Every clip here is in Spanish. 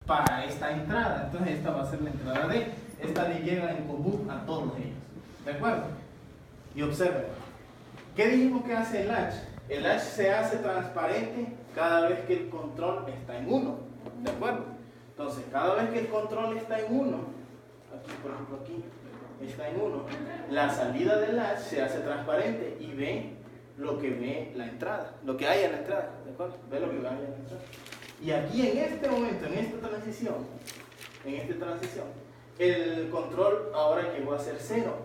para esta entrada. Entonces esta va a ser la entrada D. Esta le llega en común a todos ellos. ¿De acuerdo? Y observen. ¿Qué dijimos que hace el latch? El latch se hace transparente cada vez que el control está en 1. ¿De acuerdo? Entonces, cada vez que el control está en 1, aquí por ejemplo aquí, está en 1, la salida del latch se hace transparente y ve lo que ve la entrada, lo que hay en la entrada. ¿De acuerdo? Ve lo que hay en la entrada. Y aquí en este momento, en esta transición, el control ahora llegó a ser 0.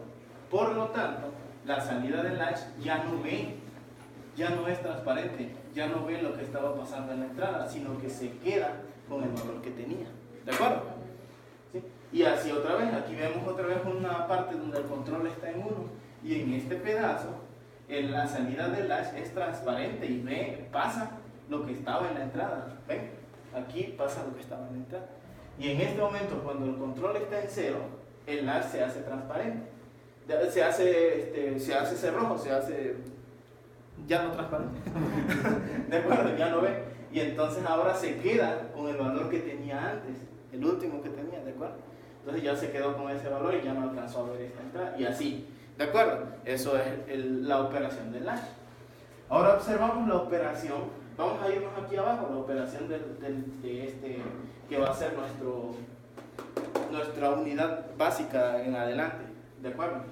Por lo tanto, la salida del latch ya no ve, ya no es transparente, ya no ve lo que estaba pasando en la entrada, sino que se queda con el valor que tenía. ¿De acuerdo? ¿Sí? Y así otra vez, aquí vemos otra vez una parte donde el control está en 1 y en este pedazo en la salida del latch es transparente y ve, pasa lo que estaba en la entrada. ¿Ven? Aquí pasa lo que estaba en la entrada. Y en este momento, cuando el control está en 0, el latch se hace transparente. Se hace cerrojo, se hace ya no transparente. ¿De acuerdo? Ya no ve. Y entonces ahora se queda con el valor que tenía antes, el último que tenía, ¿de acuerdo? Entonces ya se quedó con ese valor y ya no alcanzó a ver esta entrada. Y así, ¿de acuerdo? Eso es la operación del latch. Ahora observamos la operación, vamos a irnos aquí abajo, la operación de este, que va a ser nuestra unidad básica en adelante, ¿de acuerdo?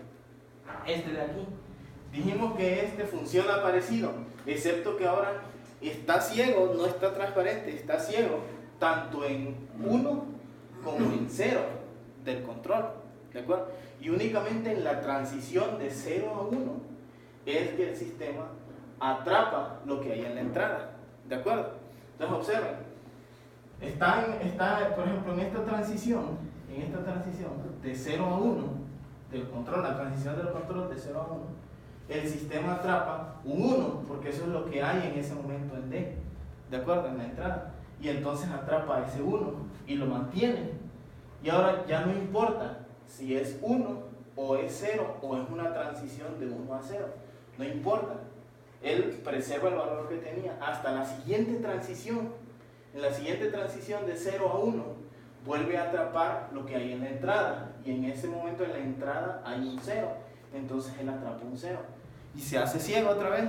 Este de aquí. Dijimos que este funciona parecido, excepto que ahora está ciego, no está transparente, está ciego tanto en 1 como en 0 del control, ¿de acuerdo? Y únicamente en la transición de 0 a 1 es que el sistema atrapa lo que hay en la entrada, ¿de acuerdo? Entonces observen, está por ejemplo en esta transición de 0 a 1 del control, la transición del control de 0 a 1, el sistema atrapa un 1, porque eso es lo que hay en ese momento en D, ¿de acuerdo? En la entrada. Y entonces atrapa ese 1 y lo mantiene. Y ahora ya no importa si es 1 o es 0 o es una transición de 1 a 0. No importa. Él preserva el valor que tenía hasta la siguiente transición. En la siguiente transición de 0 a 1 vuelve a atrapar lo que hay en la entrada. Y en ese momento en la entrada hay un 0. Entonces él atrapa un 0. Y se hace ciego otra vez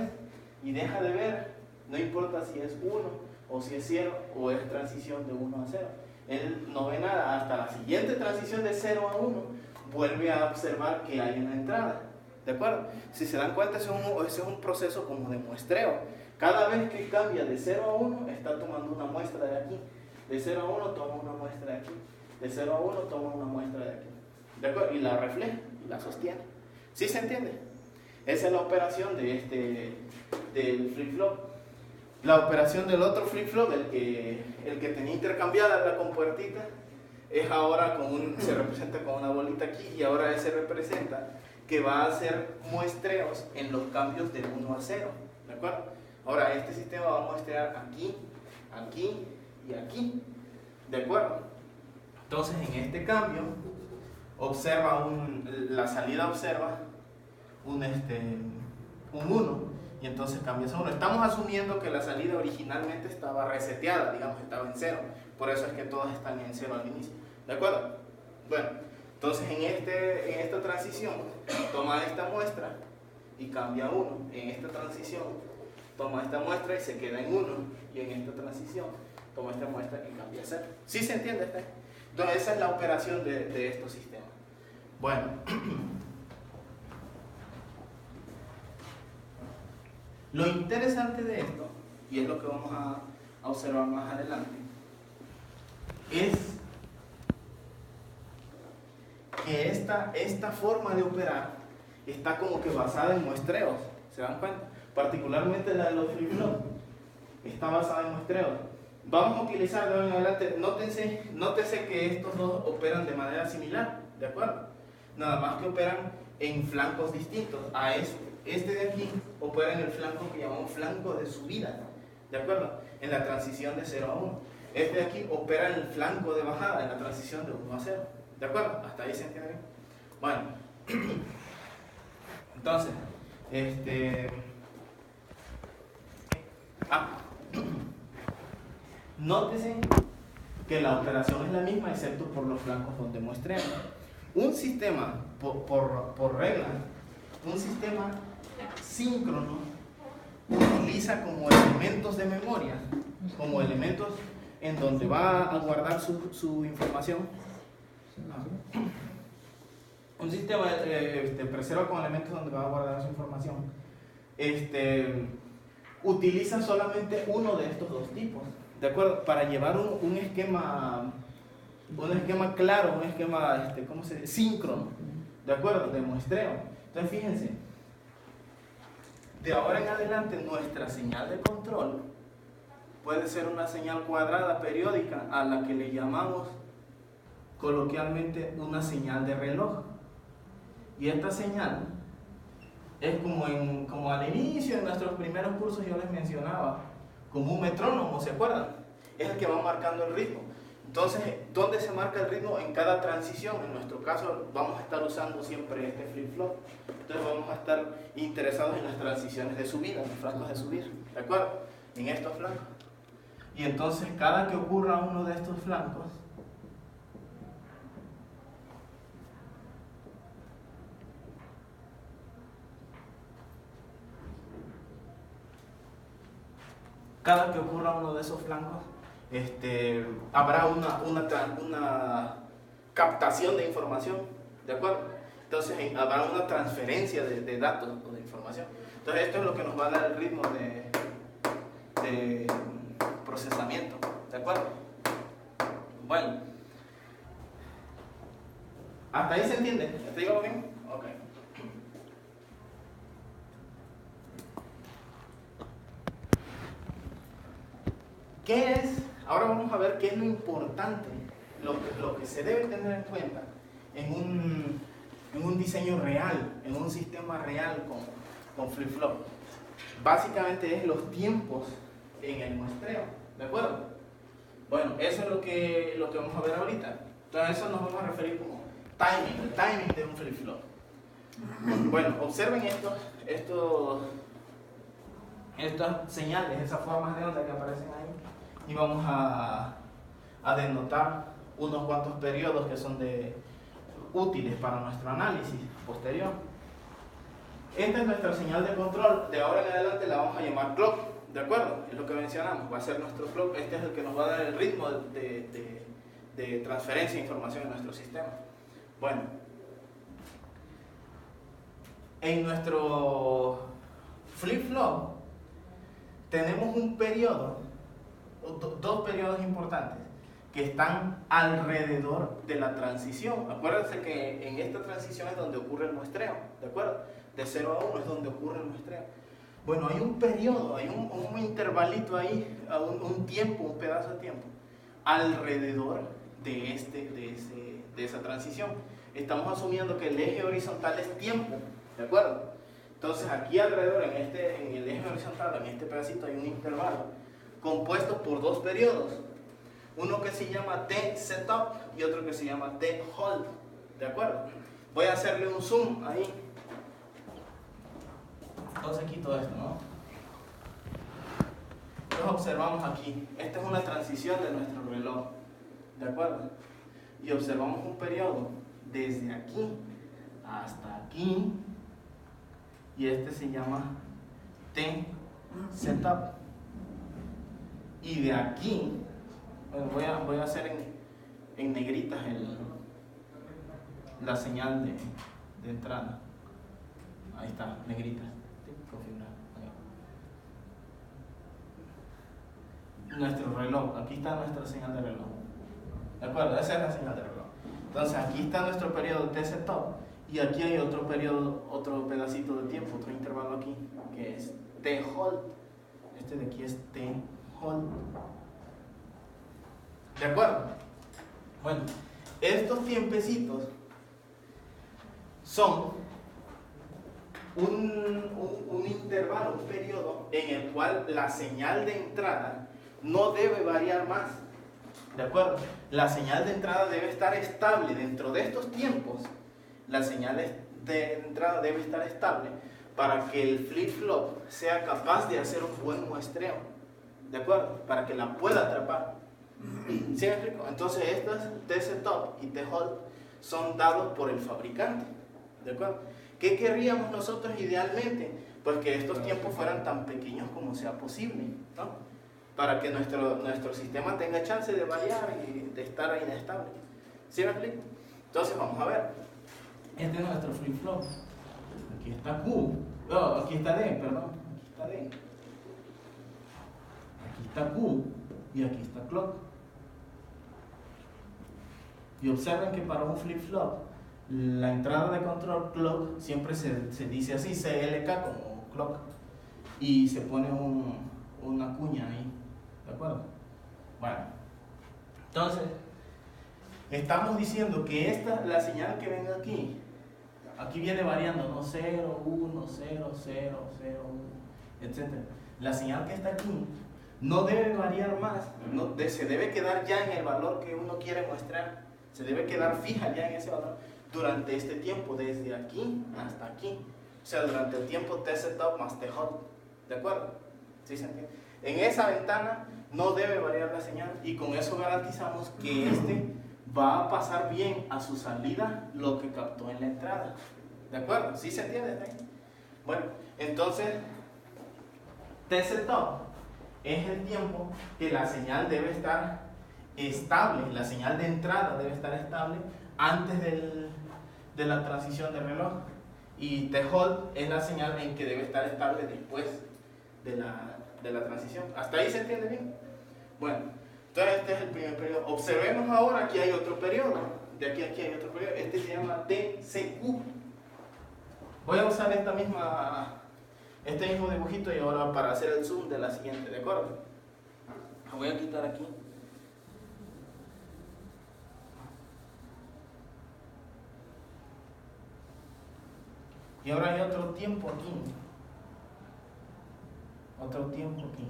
y deja de ver. No importa si es 1 o si es 0 o es transición de 1 a 0. Él no ve nada hasta la siguiente transición de 0 a 1. Vuelve a observar que hay en la entrada. ¿De acuerdo? Si se dan cuenta, ese es un proceso como de muestreo. Cada vez que cambia de 0 a 1, está tomando una muestra de aquí. De 0 a 1 toma una muestra de aquí. De 0 a 1 toma una muestra de aquí. ¿De acuerdo? Y la refleja y la sostiene. ¿Sí se entiende? Esa es la operación del flip-flop. La operación del otro flip-flop, el que tenía intercambiada la compuertita, es ahora se representa con una bolita aquí y ahora se representa que va a hacer muestreos en los cambios de 1 a 0. ¿De acuerdo? Ahora este sistema va a muestrear aquí, aquí y aquí. ¿De acuerdo? Entonces en este cambio la salida observa un 1 y entonces cambia a 1. Estamos asumiendo que la salida originalmente estaba reseteada, digamos, estaba en 0. Por eso es que todas están en 0 al inicio. ¿De acuerdo? Bueno, entonces en esta transición toma esta muestra y cambia a 1. En esta transición toma esta muestra y se queda en 1. Y en esta transición toma esta muestra y cambia a 0. ¿Sí se entiende? Entonces esa es la operación de estos sistemas. Bueno. Lo interesante de esto, y es lo que vamos a observar más adelante, es que esta forma de operar está como que basada en muestreos, ¿se dan cuenta? Particularmente la de los flip-flop está basada en muestreos. Vamos a utilizar de ahora en adelante, nótese que estos dos operan de manera similar, ¿de acuerdo? Nada más que operan en flancos distintos. Este de aquí opera en el flanco que llamamos flanco de subida, ¿de acuerdo? En la transición de 0 a 1. Este de aquí opera en el flanco de bajada, en la transición de 1 a 0, ¿de acuerdo? ¿Hasta ahí se entiende bien? Bueno, entonces, nótese que la operación es la misma excepto por los flancos donde muestreamos. Un sistema, por regla, un sistema síncrono utiliza como elementos de memoria, como elementos en donde va a guardar su información. Un sistema preserva con elementos donde va a guardar su información. Utiliza solamente uno de estos dos tipos, ¿de acuerdo? Para llevar un esquema claro, un esquema ¿cómo se dice? Síncrono, ¿de acuerdo? De muestreo. Entonces fíjense, de ahora en adelante nuestra señal de control puede ser una señal cuadrada periódica a la que le llamamos coloquialmente una señal de reloj. Y esta señal es como al inicio de nuestros primeros cursos yo les mencionaba, como un metrónomo, ¿se acuerdan? Es el que va marcando el ritmo. Entonces, ¿dónde se marca el ritmo? En cada transición. En nuestro caso vamos a estar usando siempre este flip-flop. Entonces vamos a estar interesados en las transiciones de subida, en los flancos de subir, ¿de acuerdo? En estos flancos. Y entonces cada que ocurra uno de estos flancos, habrá una captación de información, ¿de acuerdo? Entonces habrá una transferencia de datos o de información. Entonces esto es lo que nos va a dar el ritmo de procesamiento, ¿de acuerdo? Bueno, ¿hasta ahí se entiende? ¿Hasta ahí va bien? Ok. ¿Qué es? Ahora vamos a ver qué es lo importante, lo que se debe tener en cuenta en un diseño real, en un sistema real con flip-flop. Básicamente es los tiempos en el muestreo, ¿de acuerdo? Bueno, eso es lo que vamos a ver ahorita. Entonces eso nos vamos a referir como timing, el timing de un flip-flop. Bueno, observen estas señales, esas formas de onda que aparecen ahí. Y vamos a denotar unos cuantos periodos que son útiles para nuestro análisis posterior. Esta es nuestra señal de control. De ahora en adelante la vamos a llamar clock, ¿de acuerdo? Es lo que mencionamos, va a ser nuestro clock. Este es el que nos va a dar el ritmo de transferencia de información en nuestro sistema. Bueno, en nuestro flip-flop tenemos un periodo, dos periodos importantes que están alrededor de la transición. Acuérdense que en esta transición es donde ocurre el muestreo, ¿de acuerdo? De 0 a 1 es donde ocurre el muestreo. Bueno, hay un periodo, hay un intervalito ahí, un tiempo, un pedazo de tiempo alrededor de esa transición. Estamos asumiendo que el eje horizontal es tiempo, ¿de acuerdo? Entonces aquí alrededor, en el eje horizontal, en este pedacito, hay un intervalo compuesto por dos periodos. Uno que se llama T-setup y otro que se llama T-hold, ¿de acuerdo? Voy a hacerle un zoom ahí. Entonces quito esto, ¿no? Entonces observamos aquí, esta es una transición de nuestro reloj, ¿de acuerdo? Y observamos un periodo desde aquí hasta aquí, y este se llama T-setup. Y de aquí, bueno, voy a hacer en negritas la señal de entrada. Ahí está, negritas. Configurar. Nuestro reloj, aquí está nuestra señal de reloj. ¿De acuerdo? Esa es la señal de reloj. Entonces aquí está nuestro periodo T-setup y aquí hay otro periodo, otro pedacito de tiempo, otro intervalo aquí, que es T-hold. Este de aquí es T-hold. ¿De acuerdo? Bueno, estos tiempecitos son un intervalo, un periodo en el cual la señal de entrada no debe variar más. ¿De acuerdo? La señal de entrada debe estar estable. Dentro de estos tiempos, la señal de entrada debe estar estable para que el flip-flop sea capaz de hacer un buen muestreo. ¿De acuerdo? Para que la pueda atrapar. ¿Sí me explico? Entonces estos tStop y tHold son dados por el fabricante, ¿de acuerdo? ¿Qué querríamos nosotros idealmente? Pues que estos tiempos fueran tan pequeños como sea posible, ¿no? Para que nuestro sistema tenga chance de variar y de estar inestable. ¿Sí me explico? Entonces vamos a ver. Este es nuestro flip-flop. Aquí está Q. No, aquí está D, perdón. Aquí está D. Aquí está Q y aquí está clock. Y observen que para un flip-flop la entrada de control clock siempre se dice así, CLK como clock, y se pone una cuña ahí, ¿de acuerdo? Bueno, entonces estamos diciendo que la señal que venga aquí viene variando, ¿no? 0, 1, 0, 0, 0, 1, etc. La señal que está aquí no debe variar más, se debe quedar ya en el valor que uno quiere muestrar, se debe quedar fija ya en ese valor durante este tiempo, desde aquí hasta aquí. O sea, durante el tiempo tStop más tHold. ¿De acuerdo? ¿Sí se entiende? En esa ventana no debe variar la señal y con eso garantizamos que este va a pasar bien a su salida lo que captó en la entrada. ¿De acuerdo? ¿Sí se entiende? Bueno, entonces tStop es el tiempo que la señal debe estar estable, la señal de entrada debe estar estable antes de la transición de reloj, y tHold es la señal en que debe estar estable después de la transición. ¿Hasta ahí se entiende bien? Bueno, entonces este es el primer periodo. Observemos ahora que hay otro periodo. De aquí a aquí hay otro periodo. Este se llama tCQ. Voy a usar este mismo dibujito y ahora para hacer el zoom de la siguiente, ¿de acuerdo? Lo voy a quitar aquí. Y ahora hay otro tiempo aquí. Otro tiempo aquí.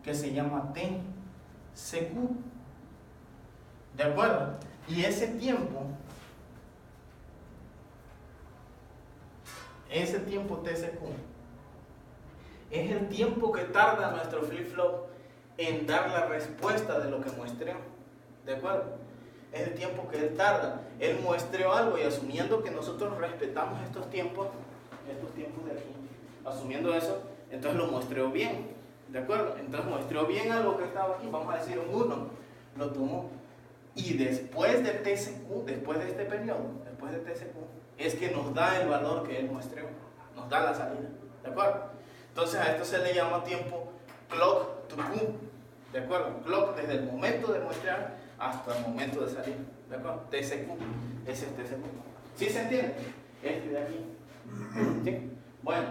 Que se llama tCQ. ¿De acuerdo? Y ese tiempo tCQ es el tiempo que tarda nuestro flip-flop en dar la respuesta de lo que muestreó. ¿De acuerdo? Es el tiempo que él tarda. Él muestreó algo y asumiendo que nosotros respetamos estos tiempos de aquí, asumiendo eso, entonces lo muestreó bien. ¿De acuerdo? Entonces muestreó bien algo que estaba aquí, vamos a decir un 1, lo tomó. Y después de tCQ, después de este periodo, después de tCQ, es que nos da el valor que él muestreó, nos da la salida. ¿De acuerdo? Entonces a esto se le llama tiempo clock to Q. ¿De acuerdo? Clock desde el momento de muestrear hasta el momento de salir. ¿De acuerdo? tCQ, ese es tCQ. ¿Sí se entiende? Este de aquí. ¿Sí? Bueno.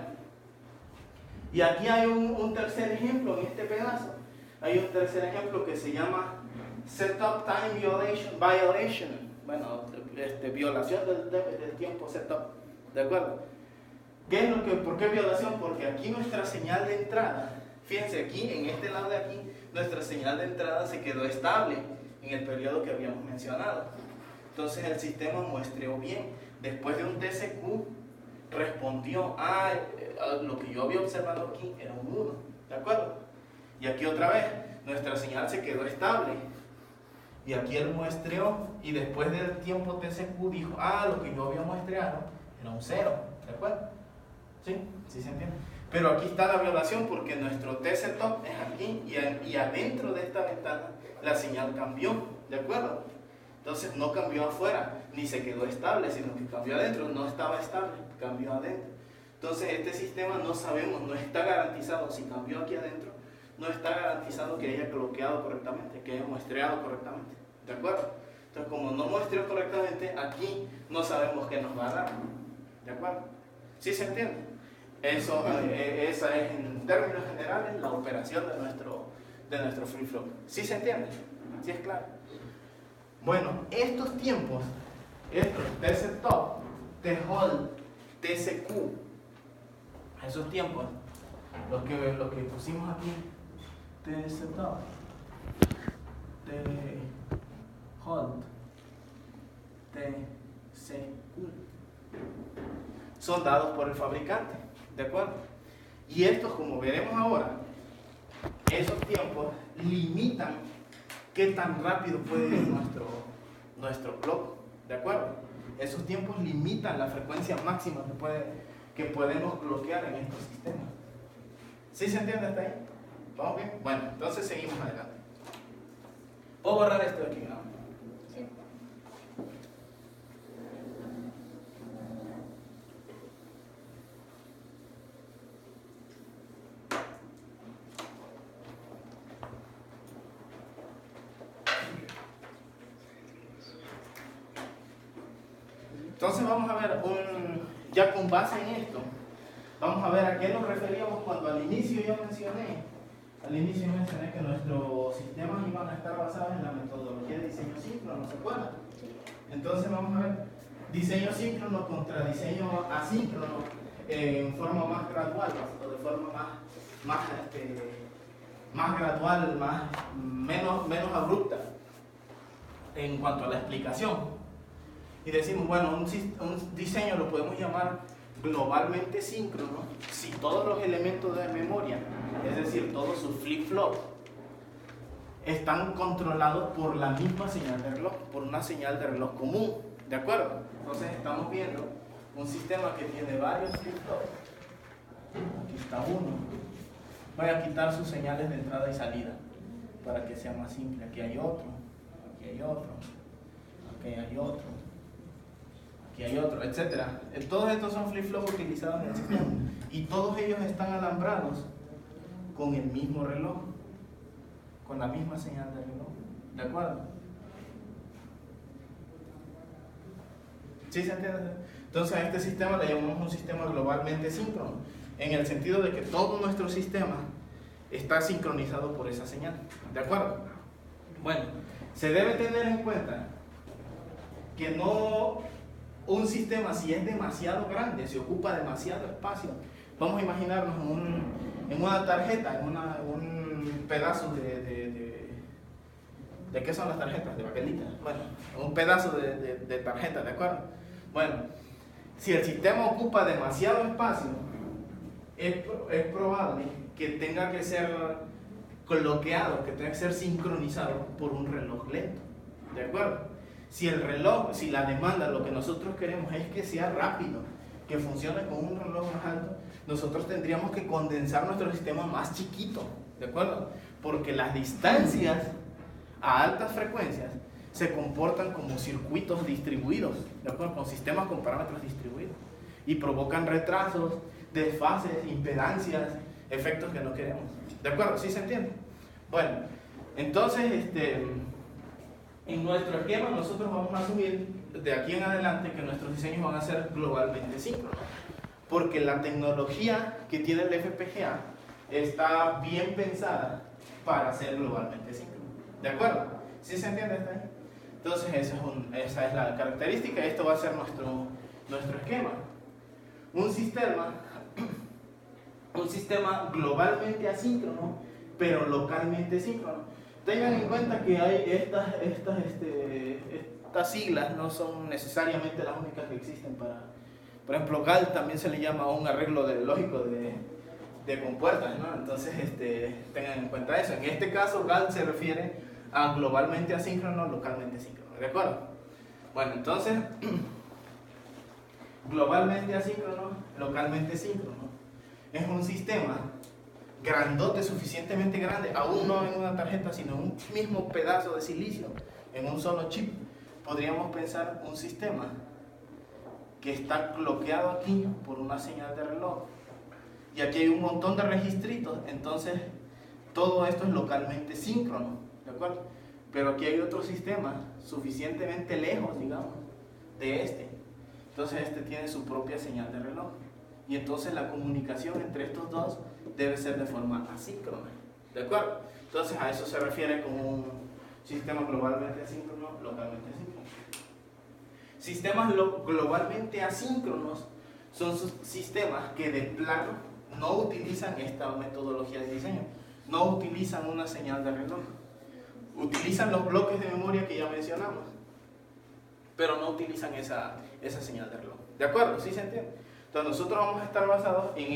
Y aquí hay un tercer ejemplo en este pedazo. Hay un tercer ejemplo que se llama Setup Time Violation. Bueno, violación del tiempo setup. ¿De acuerdo? ¿Por qué violación? Porque aquí nuestra señal de entrada, fíjense aquí, en este lado de aquí, nuestra señal de entrada se quedó estable en el periodo que habíamos mencionado. Entonces el sistema muestreó bien. Después de un tCQ, respondió a lo que yo había observado aquí, era un 1. ¿De acuerdo? Y aquí otra vez, nuestra señal se quedó estable. Y aquí él muestreó, y después del tiempo tCQ dijo, lo que yo había muestreado era un 0. ¿De acuerdo? ¿Sí? ¿Sí se entiende? Pero aquí está la violación porque nuestro tStop es aquí y adentro de esta ventana la señal cambió. ¿De acuerdo? Entonces no cambió afuera, ni se quedó estable, sino que cambió adentro. No estaba estable, cambió adentro. Entonces este sistema no sabemos, no está garantizado, si cambió aquí adentro, no está garantizado que haya cloqueado correctamente, que haya muestreado correctamente. ¿De acuerdo? Entonces como no muestreó correctamente, aquí no sabemos qué nos va a dar. ¿De acuerdo? ¿Sí se entiende? Esa es en términos generales la operación de nuestro flip-flop. ¿Sí se entiende? ¿Sí es claro? Bueno, estos tiempos, tStop, tHold, tCQ, esos tiempos, los que pusimos aquí, tStop, tHold, tCQ, son dados por el fabricante. ¿De acuerdo? Y estos, como veremos ahora, esos tiempos limitan qué tan rápido puede ir nuestro clock, ¿de acuerdo? Esos tiempos limitan la frecuencia máxima que podemos bloquear en estos sistemas. ¿Sí se entiende hasta ahí? ¿Vamos bien? Bueno, entonces seguimos adelante. ¿Puedo borrar esto de aquí, no? Sí. Entonces vamos a ver, ya con base en esto, vamos a ver a qué nos referíamos cuando al inicio mencioné que nuestros sistemas iban a estar basados en la metodología de diseño síncrono, ¿se acuerdan? Gracias. Entonces vamos a ver diseño síncrono contra diseño asíncrono en forma más gradual, o de forma más gradual, menos abrupta en cuanto a la explicación. Y decimos, bueno, un diseño lo podemos llamar globalmente síncrono si todos los elementos de memoria, es decir, todos sus flip-flops, están controlados por la misma señal de reloj, por una señal de reloj común, ¿de acuerdo? Entonces estamos viendo un sistema que tiene varios flip-flops. Aquí está uno. Voy a quitar sus señales de entrada y salida para que sea más simple. Aquí hay otro, aquí hay otro, aquí hay otro, aquí hay otro, etc. Todos estos son flip-flops utilizados en el sistema y todos ellos están alambrados con el mismo reloj, con la misma señal de reloj, ¿de acuerdo? ¿Sí se entiende? Entonces a este sistema le llamamos un sistema globalmente síncrono, en el sentido de que todo nuestro sistema está sincronizado por esa señal, ¿de acuerdo? Bueno, se debe tener en cuenta que no un sistema, si es demasiado grande, si ocupa demasiado espacio, vamos a imaginarnos en una tarjeta, en un pedazo ¿de qué son las tarjetas? De baquelita. Bueno, un pedazo de tarjeta, ¿de acuerdo? Bueno, si el sistema ocupa demasiado espacio, es probable que tenga que ser bloqueado, que tenga que ser sincronizado por un reloj lento, ¿de acuerdo? Si el reloj, si la demanda, lo que nosotros queremos es que sea rápido, que funcione con un reloj más alto, nosotros tendríamos que condensar nuestro sistema más chiquito, ¿de acuerdo? Porque las distancias a altas frecuencias se comportan como circuitos distribuidos, ¿de acuerdo? Con sistemas con parámetros distribuidos y provocan retrasos, desfases, impedancias, efectos que no queremos, ¿de acuerdo? ¿Sí se entiende? Bueno, entonces en nuestro esquema nosotros vamos a asumir de aquí en adelante que nuestros diseños van a ser globalmente síncronos, porque la tecnología que tiene el FPGA está bien pensada para ser globalmente síncrono, ¿de acuerdo? ¿Sí se entiende hasta ahí? Entonces esa es la característica, esto va a ser nuestro esquema. Un sistema globalmente asíncrono, pero localmente síncrono. Tengan en cuenta que hay estas siglas no son necesariamente las únicas que existen para, por ejemplo, GAL también se le llama un arreglo lógico de compuertas, ¿no? Entonces tengan en cuenta eso. En este caso GAL se refiere a globalmente asíncrono, localmente síncrono, ¿de acuerdo? Bueno, entonces globalmente asíncrono, localmente síncrono es un sistema grandote, suficientemente grande, aún no en una tarjeta, sino en un mismo pedazo de silicio, en un solo chip. Podríamos pensar un sistema que está bloqueado aquí por una señal de reloj. Y aquí hay un montón de registritos, entonces todo esto es localmente síncrono, ¿de acuerdo? Pero aquí hay otro sistema suficientemente lejos, digamos, de este. Entonces este tiene su propia señal de reloj. Y entonces la comunicación entre estos dos debe ser de forma asíncrona, ¿de acuerdo? Entonces a eso se refiere como un sistema globalmente asíncrono, localmente asíncrono. Sistemas globalmente asíncronos son sistemas que de plano no utilizan esta metodología de diseño, no utilizan una señal de reloj, utilizan los bloques de memoria que ya mencionamos, pero no utilizan esa señal de reloj, ¿de acuerdo? ¿Sí se entiende? Entonces nosotros vamos a estar basados en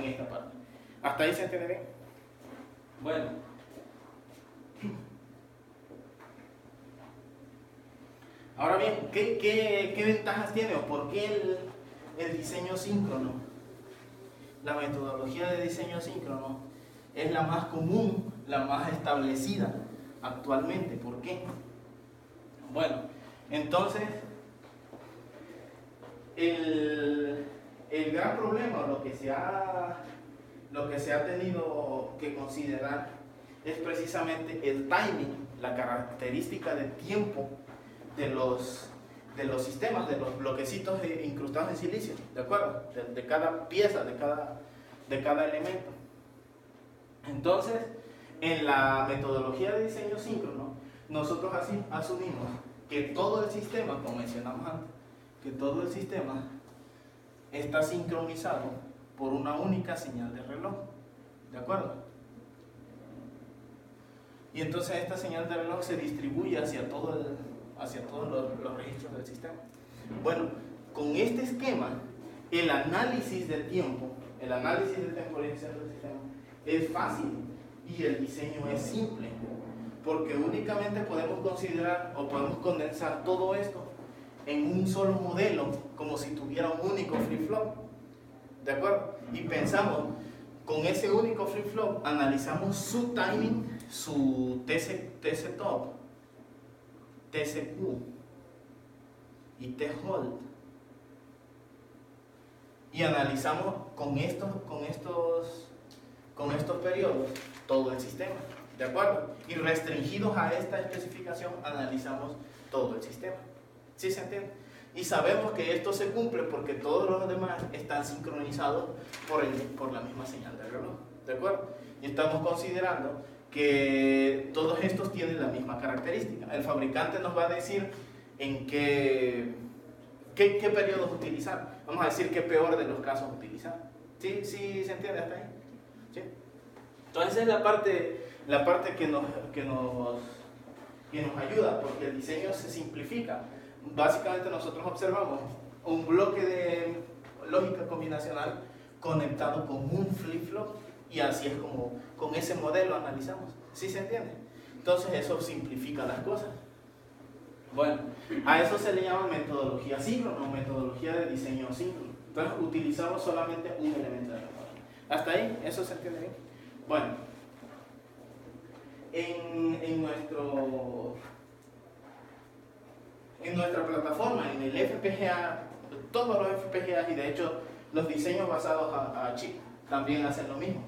esta parte. ¿Hasta ahí se entiende bien? Bueno, ahora bien, ¿qué ventajas tiene o por qué el diseño síncrono? La metodología de diseño síncrono es la más común, la más establecida actualmente. ¿Por qué? Bueno, entonces, el gran problema, lo que se ha tenido que considerar es precisamente el timing, la característica de tiempo de los sistemas, de los bloquecitos incrustados en silicio, ¿de acuerdo? De cada pieza, de cada elemento. Entonces, en la metodología de diseño síncrono, nosotros así asumimos que todo el sistema, como mencionamos antes, que todo el sistema está sincronizado por una única señal de reloj, ¿de acuerdo? Y entonces esta señal de reloj se distribuye hacia todos los registros del sistema. Bueno, con este esquema, el análisis del tiempo, el análisis de temporización del sistema es fácil y el diseño es simple, porque únicamente podemos considerar o podemos condensar todo esto en un solo modelo, como si tuviera un único flip-flop, ¿de acuerdo? Y pensamos, con ese único flip-flop, analizamos su timing, su TC top, TCQ y T-hold, y analizamos con estos periodos todo el sistema, ¿de acuerdo? Y restringidos a esta especificación analizamos todo el sistema. ¿Sí se entiende? Y sabemos que esto se cumple porque todos los demás están sincronizados por la misma señal de reloj, ¿de acuerdo? Y estamos considerando que todos estos tienen la misma característica. El fabricante nos va a decir en qué periodos utilizar. Vamos a decir qué peor de los casos utilizar. ¿Sí? ¿Sí se entiende hasta ahí? ¿Sí? Entonces esa es la parte que nos ayuda, porque el diseño se simplifica. Básicamente nosotros observamos un bloque de lógica combinacional conectado con un flip-flop y así es como con ese modelo analizamos. ¿Sí se entiende? Entonces eso simplifica las cosas. Bueno, a eso se le llama metodología síncrona o metodología de diseño síncrono. Entonces utilizamos solamente un elemento de recuerdo. ¿Hasta ahí? ¿Eso se entiende bien? Bueno, en nuestra plataforma, en el FPGA, todos los FPGA y de hecho los diseños basados a chip también hacen lo mismo,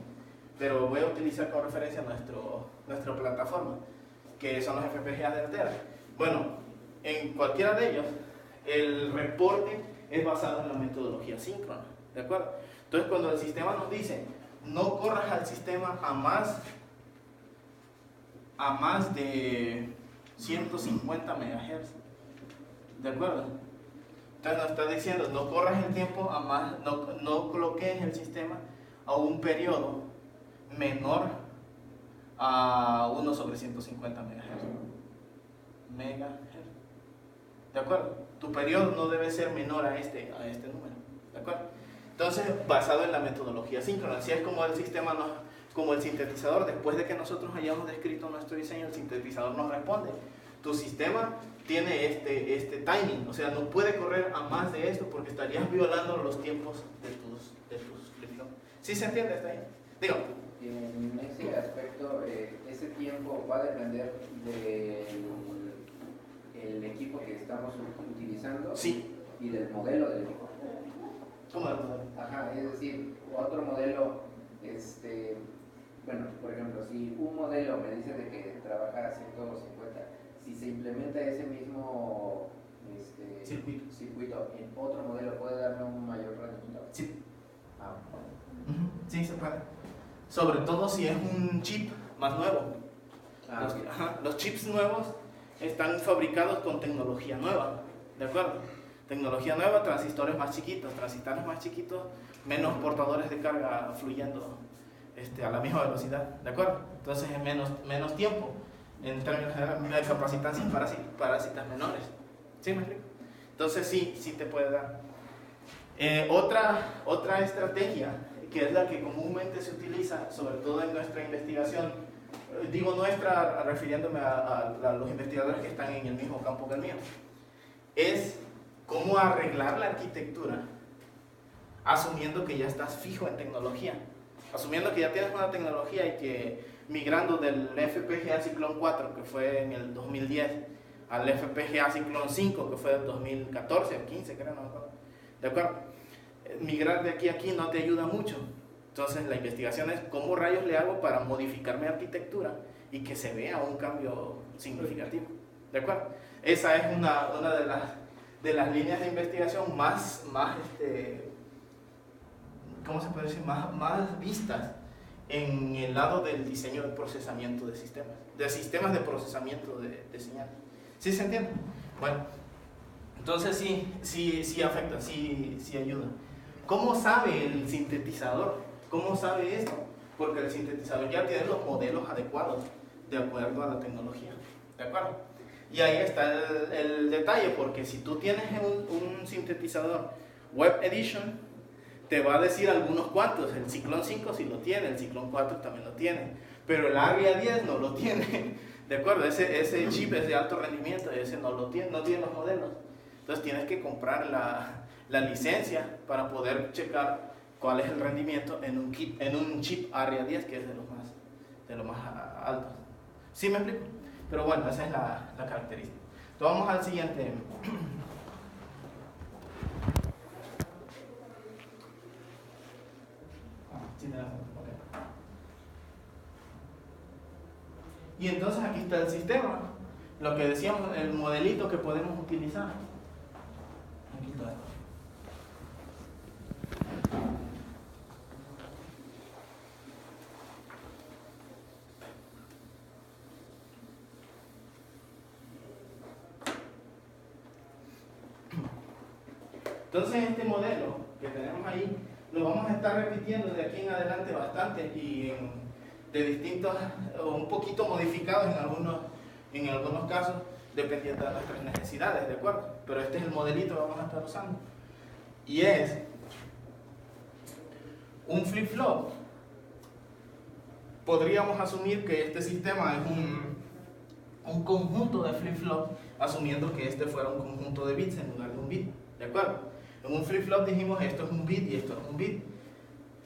pero voy a utilizar como referencia nuestra plataforma, que son los FPGA de Altera. Bueno, en cualquiera de ellos el reporte es basado en la metodología síncrona, ¿de acuerdo? Entonces cuando el sistema nos dice no corras al sistema a más de 150 MHz, ¿de acuerdo? Entonces nos está diciendo, no corras el tiempo a más, no bloquees el sistema a un periodo menor a 1/150 MHz. ¿De acuerdo? Tu periodo no debe ser menor a este número, ¿de acuerdo? Entonces, basado en la metodología síncrona, así es como el sistema como el sintetizador, después de que nosotros hayamos descrito nuestro diseño, el sintetizador nos responde. Tu sistema tiene este timing, o sea, no puede correr a más de esto porque estarías violando los tiempos de tus flip-flops. ¿Sí se entiende hasta ahí? Digo. En ese aspecto, ese tiempo va a depender del equipo que estamos utilizando. Sí. Y del modelo del equipo. ¿Cómo del modelo? Ajá, es decir, otro modelo, bueno, por ejemplo, si un modelo me dice de que trabaja a 150, si se implementa ese mismo circuito en otro modelo, ¿puede darme un mayor rendimiento? Sí. Sí, se puede. Sobre todo si es un chip más nuevo. Los chips nuevos están fabricados con tecnología nueva, ¿de acuerdo? Tecnología nueva, transistores más chiquitos, menos portadores de carga fluyendo a la misma velocidad, ¿de acuerdo? Entonces es menos tiempo en términos generales de capacitancia parásitas menores. ¿Sí me explico? Entonces sí te puede dar. Otra estrategia que es la que comúnmente se utiliza, sobre todo en nuestra investigación, digo nuestra refiriéndome a los investigadores que están en el mismo campo que el mío, es cómo arreglar la arquitectura asumiendo que ya estás fijo en tecnología, asumiendo que ya tienes una tecnología y que migrando del FPGA Cyclone 4, que fue en el 2010, al FPGA Cyclone 5, que fue en 2014 o 15, creo, no me acuerdo. ¿De acuerdo? Migrar de aquí a aquí no te ayuda mucho. Entonces la investigación es cómo rayos le hago para modificar mi arquitectura y que se vea un cambio significativo. ¿De acuerdo? Esa es una de las líneas de investigación más ¿cómo se puede decir? Más vistas en el lado del diseño de procesamiento de sistemas de procesamiento de señal. ¿Sí se entiende? Bueno, entonces sí afecta, sí ayuda. ¿Cómo sabe el sintetizador? ¿Cómo sabe esto? Porque el sintetizador ya tiene los modelos adecuados de acuerdo a la tecnología. ¿De acuerdo? Y ahí está el detalle, porque si tú tienes un sintetizador Web Edition, te va a decir algunos cuantos. El Cyclone 5 sí lo tiene, el Cyclone 4 también lo tiene, pero el ARIA 10 no lo tiene. ¿De acuerdo? Ese chip es de alto rendimiento, ese no lo tiene, no tiene los modelos. Entonces tienes que comprar la licencia para poder checar cuál es el rendimiento en un chip ARIA 10, que es de los más altos. ¿Sí me explico? Pero bueno, esa es la característica. Entonces vamos al siguiente. Y entonces aquí está el sistema, lo que decíamos, el modelito que podemos utilizar. Aquí está. Entonces este modelo que tenemos ahí lo vamos a estar repitiendo de aquí en adelante bastante y de distintos, o un poquito modificados en algunos casos, dependiendo de nuestras necesidades, ¿de acuerdo? Pero este es el modelito que vamos a estar usando. Y es un flip-flop. Podríamos asumir que este sistema es un conjunto de flip-flop, asumiendo que este fuera un conjunto de bits en lugar de un bit, ¿de acuerdo? En un flip-flop dijimos esto es un bit y esto es un bit,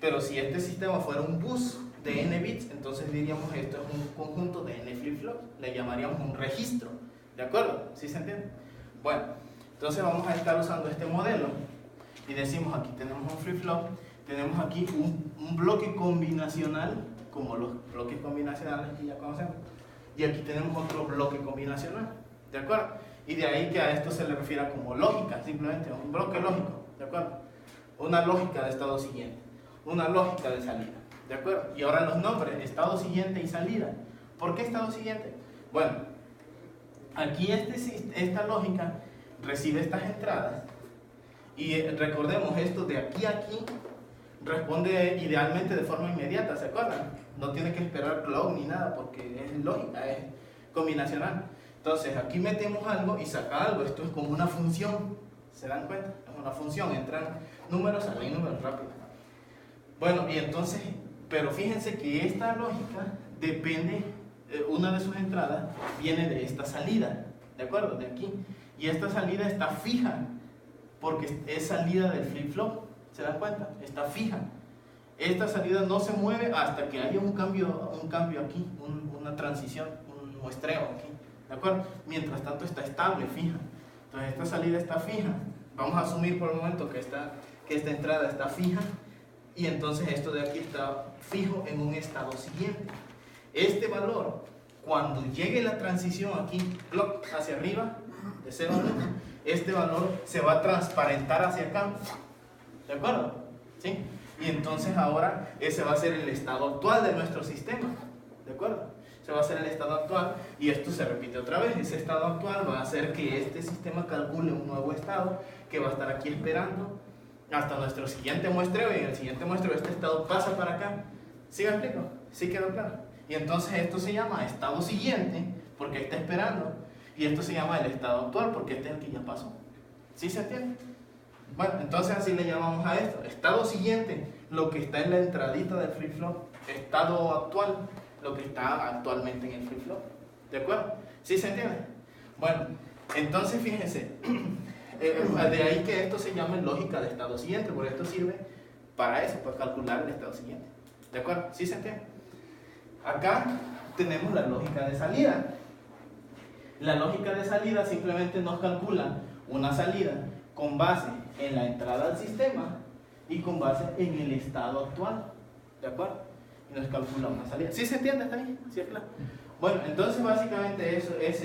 pero si este sistema fuera un bus de n bits, entonces diríamos esto es un conjunto de n flip-flops, le llamaríamos un registro, ¿de acuerdo? ¿Sí se entiende? Bueno, entonces vamos a estar usando este modelo y decimos aquí tenemos un flip-flop, tenemos aquí un bloque combinacional, como los bloques combinacionales que ya conocemos, y aquí tenemos otro bloque combinacional, ¿de acuerdo? Y de ahí que a esto se le refiera como lógica, simplemente un bloque lógico, ¿de acuerdo? Una lógica de estado siguiente, una lógica de salida, ¿de acuerdo? Y ahora los nombres, estado siguiente y salida. ¿Por qué estado siguiente? Bueno, aquí esta lógica recibe estas entradas y recordemos esto de aquí a aquí responde idealmente de forma inmediata, ¿se acuerdan? No tiene que esperar clock ni nada porque es lógica, es combinacional. Entonces aquí metemos algo y saca algo, esto es como una función, ¿se dan cuenta? Es una función, entran números, salen números rápido. Bueno, y entonces, pero fíjense que esta lógica depende, una de sus entradas viene de esta salida, ¿de acuerdo? De aquí. Y esta salida está fija, porque es salida del flip-flop, ¿se dan cuenta? Está fija. Esta salida no se mueve hasta que haya un cambio aquí, una transición, un muestreo aquí. ¿De acuerdo? Mientras tanto está estable, fija. Entonces esta salida está fija. Vamos a asumir por el momento que esta entrada está fija y entonces esto de aquí está fijo en un estado siguiente. Este valor, cuando llegue la transición aquí, clock hacia arriba, de 0 a 1, este valor se va a transparentar hacia acá. ¿De acuerdo? ¿Sí? Y entonces ahora ese va a ser el estado actual de nuestro sistema. ¿De acuerdo? Se va a hacer el estado actual y esto se repite otra vez. Ese estado actual va a hacer que este sistema calcule un nuevo estado que va a estar aquí esperando hasta nuestro siguiente muestreo y en el siguiente muestreo este estado pasa para acá. ¿Sí me explico? ¿Sí quedó claro? Y entonces esto se llama estado siguiente porque está esperando y esto se llama el estado actual porque este es el que ya pasó. ¿Sí se entiende? Bueno, entonces así le llamamos a esto. Estado siguiente, lo que está en la entradita del flip-flop. Estado actual, lo que está actualmente en el flip-flop. ¿De acuerdo? ¿Sí se entiende? Bueno, entonces fíjense, de ahí que esto se llame lógica de estado siguiente, porque esto sirve para eso, para calcular el estado siguiente. ¿De acuerdo? ¿Sí se entiende? Acá tenemos la lógica de salida. La lógica de salida simplemente nos calcula una salida con base en la entrada al sistema y con base en el estado actual. ¿De acuerdo? Y nos calcula una salida. ¿Sí se entiende hasta ahí? ¿Sí es claro? Bueno, entonces básicamente ese es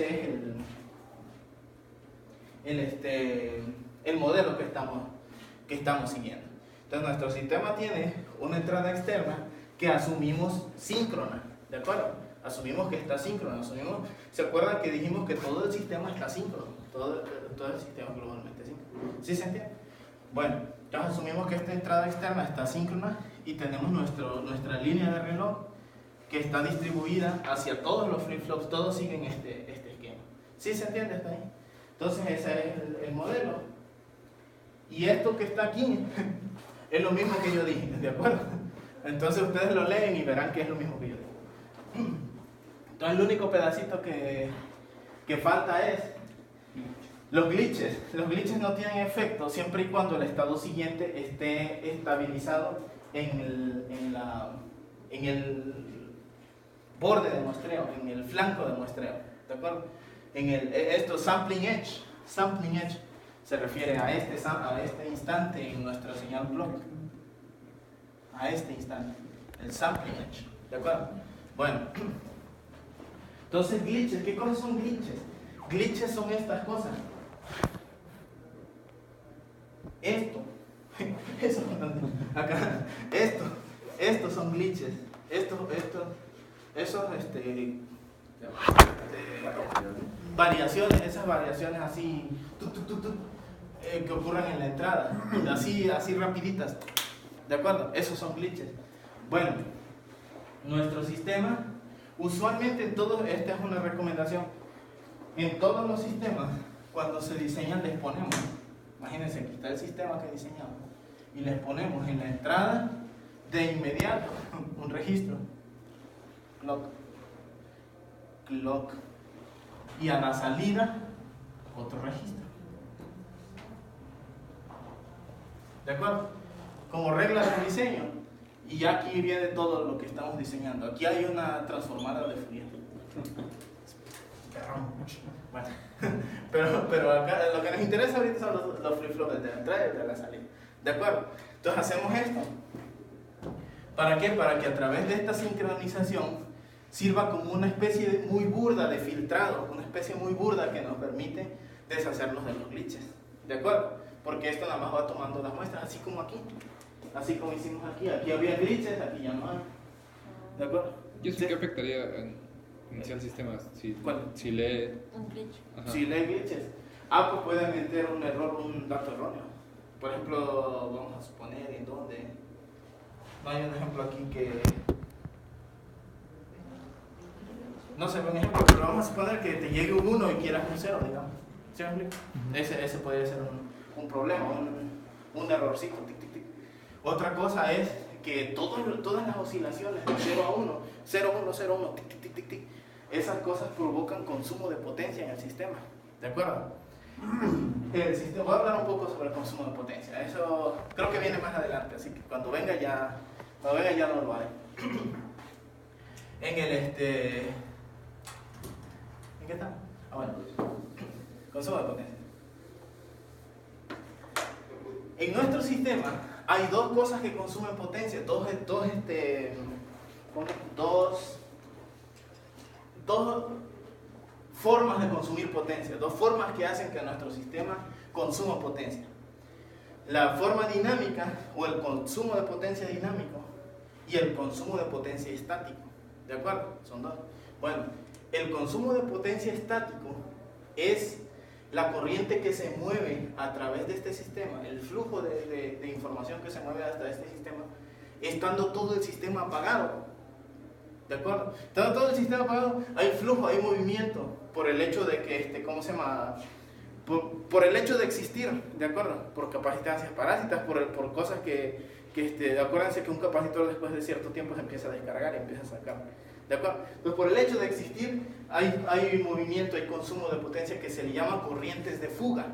el modelo que estamos siguiendo. Entonces nuestro sistema tiene una entrada externa que asumimos síncrona, ¿de acuerdo? Asumimos que está síncrona, ¿se acuerdan que dijimos que todo el sistema está síncrono? Todo el sistema globalmente síncrono. ¿Sí se entiende? Bueno, entonces asumimos que esta entrada externa está síncrona y tenemos nuestra línea de reloj que está distribuida hacia todos los flip-flops, todos siguen este esquema. ¿Sí se entiende hasta ahí? Entonces ese es el modelo. Y esto que está aquí es lo mismo que yo dije, ¿de acuerdo? Entonces ustedes lo leen y verán que es lo mismo que yo dije. Entonces el único pedacito que falta es los glitches. Los glitches no tienen efecto siempre y cuando el estado siguiente esté estabilizado en el borde de muestreo, en el flanco de muestreo, ¿de acuerdo? Esto sampling edge se refiere a este instante en nuestra señal clock, a este instante, el sampling edge, ¿de acuerdo? Bueno, entonces glitches, ¿qué cosas son glitches? Glitches son estas cosas. Esto, eso, acá, estos son glitches, variaciones, esas variaciones así que ocurren en la entrada, así rapiditas, ¿de acuerdo? Esos son glitches. Bueno, nuestro sistema, usualmente esta es una recomendación, en todos los sistemas, cuando se diseñan les ponemos, imagínense, aquí está el sistema que diseñamos, y les ponemos en la entrada de inmediato un registro, clock, y a la salida otro registro. ¿De acuerdo? Como regla de diseño. Y ya aquí viene todo lo que estamos diseñando. Aquí hay una transformadora de Fourier. Bueno, pero acá lo que nos interesa ahorita son los flip-flops de la entrada y de la salida. ¿De acuerdo? Entonces hacemos esto. ¿Para qué? Para que a través de esta sincronización sirva como una especie muy burda de filtrado, una especie muy burda que nos permite deshacernos de los glitches. ¿De acuerdo? Porque esto nada más va tomando las muestras, así como aquí. Así como hicimos aquí. Aquí había glitches, aquí ya no hay. ¿De acuerdo? ¿Y eso qué afectaría en iniciar sistemas? Si lee... Un glitch. Ajá. Si lee glitches, pues puede meter un error, un dato erróneo. Por ejemplo, vamos a suponer en donde... No hay un ejemplo aquí que... No sé, un ejemplo, pero vamos a suponer que te llegue un 1 y quieras un 0, digamos. ¿Sí me explico? Ese puede ser un problema, un errorcito. Tic, tic, tic. Otra cosa es que todas las oscilaciones de 0 a 1, 0, 1, 0, 1, tic, tic, tic, tic, tic, esas cosas provocan consumo de potencia en el sistema. ¿De acuerdo? Voy a hablar un poco sobre el consumo de potencia. Eso creo que viene más adelante, así que cuando venga ya no lo haré. ¿En qué estamos? Bueno, consumo de potencia. En nuestro sistema hay dos cosas que consumen potencia, dos formas de consumir potencia, dos formas que hacen que nuestro sistema consuma potencia. La forma dinámica o el consumo de potencia dinámico y el consumo de potencia estático. ¿De acuerdo? Son dos. Bueno, el consumo de potencia estático es la corriente que se mueve a través de este sistema, el flujo de información que se mueve hasta este sistema, estando todo el sistema apagado. ¿De acuerdo? Estando todo el sistema apagado, hay flujo, hay movimiento, por el hecho de que, por el hecho de existir, ¿de acuerdo? Por capacitancias parásitas, por cosas acuérdense que un capacitor después de cierto tiempo se empieza a descargar y empieza a sacar, ¿de acuerdo? Pues por el hecho de existir hay movimiento, hay consumo de potencia que se le llama corrientes de fuga,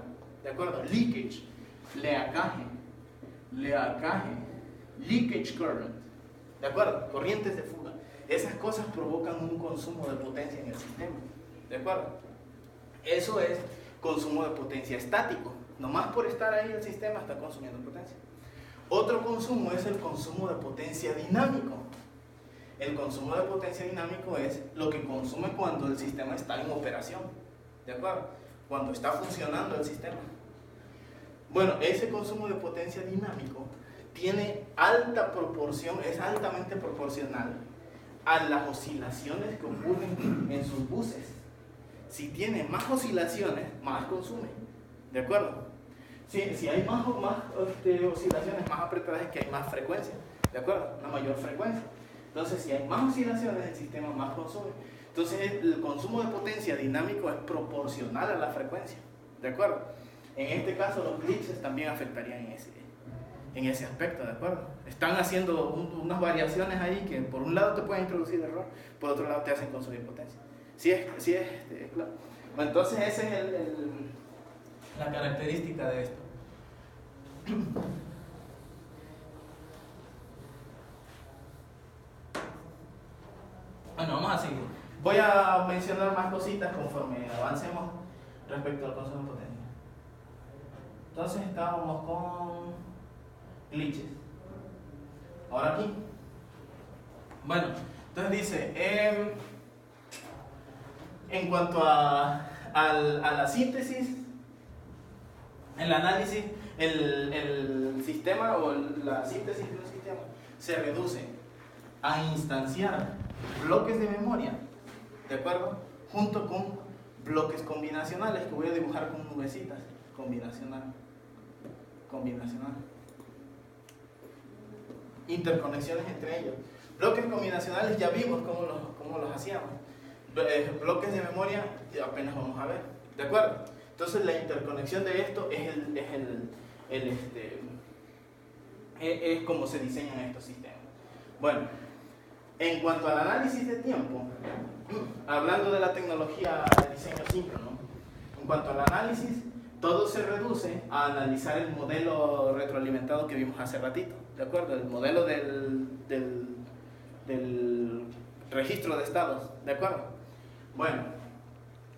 ¿de acuerdo? Leakage, leakage, leakage current, ¿de acuerdo? Corrientes de fuga. Esas cosas provocan un consumo de potencia en el sistema, ¿de acuerdo? Eso es consumo de potencia estático. Nomás por estar ahí el sistema está consumiendo potencia. Otro consumo es el consumo de potencia dinámico. El consumo de potencia dinámico es lo que consume cuando el sistema está en operación, ¿de acuerdo? Cuando está funcionando el sistema. Bueno, ese consumo de potencia dinámico tiene alta proporción, es altamente proporcional a las oscilaciones que ocurren en sus buses. Si tiene más oscilaciones, más consume, ¿de acuerdo? Si hay más oscilaciones, más apretadas, es que hay más frecuencia, ¿de acuerdo? Una mayor frecuencia. Entonces, si hay más oscilaciones, el sistema más consume. Entonces, el consumo de potencia dinámico es proporcional a la frecuencia, ¿de acuerdo? En este caso, los glitches también afectarían en ese aspecto, ¿de acuerdo? Están haciendo unas variaciones ahí que por un lado te pueden introducir error, por otro lado te hacen consumir potencia. Claro. Bueno, entonces esa es la característica de esto. Bueno, vamos a seguir. Voy a mencionar más cositas conforme avancemos respecto al consumo de potencia. Entonces estábamos con glitches. Ahora aquí. Bueno, entonces dice, en cuanto a la síntesis, el análisis, el sistema o la síntesis de un sistema se reduce a instanciar bloques de memoria, ¿de acuerdo? Junto con bloques combinacionales que voy a dibujar con nubecitas. Combinacional. Interconexiones entre ellos. Bloques combinacionales ya vimos cómo los hacíamos. Bloques de memoria apenas vamos a ver, ¿de acuerdo? Entonces la interconexión de esto es como se diseñan estos sistemas. Bueno, en cuanto al análisis de tiempo, hablando de la tecnología de diseño síncrono, en cuanto al análisis, todo se reduce a analizar el modelo retroalimentado que vimos hace ratito, ¿de acuerdo? El modelo del registro de estados, ¿de acuerdo? Bueno,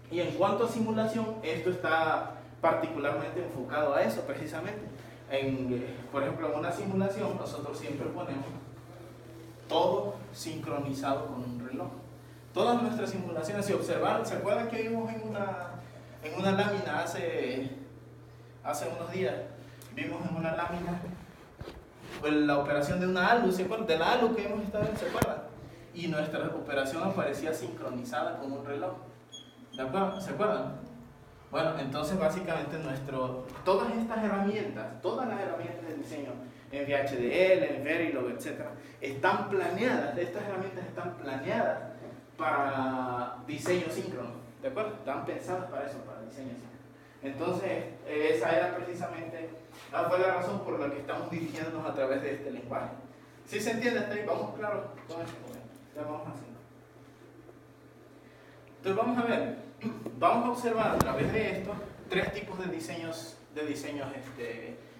y en cuanto a simulación, esto está particularmente enfocado a eso precisamente. Por ejemplo, en una simulación nosotros siempre ponemos todo sincronizado con un reloj. Todas nuestras simulaciones, si observaron, ¿se acuerdan que vimos en una lámina hace unos días? Vimos en una lámina la operación de una ALU, ¿se acuerdan? De la ALU que hemos estado viendo, ¿se acuerdan? Y nuestra operación aparecía sincronizada con un reloj, ¿de acuerdo? ¿Se acuerdan? Bueno, entonces básicamente todas estas herramientas, todas las herramientas de diseño en VHDL, en Verilog, etc., están planeadas, estas herramientas están planeadas para diseño síncrono, ¿de acuerdo? Están pensadas para eso, para diseño síncrono. Entonces, esa era precisamente, fue la razón por la que estamos dirigiéndonos a través de este lenguaje. ¿Sí se entiende hasta ahí? ¿Vamos claro con esto? Ya vamos haciendo. Entonces vamos a ver, vamos a observar a través de esto tres tipos de diseños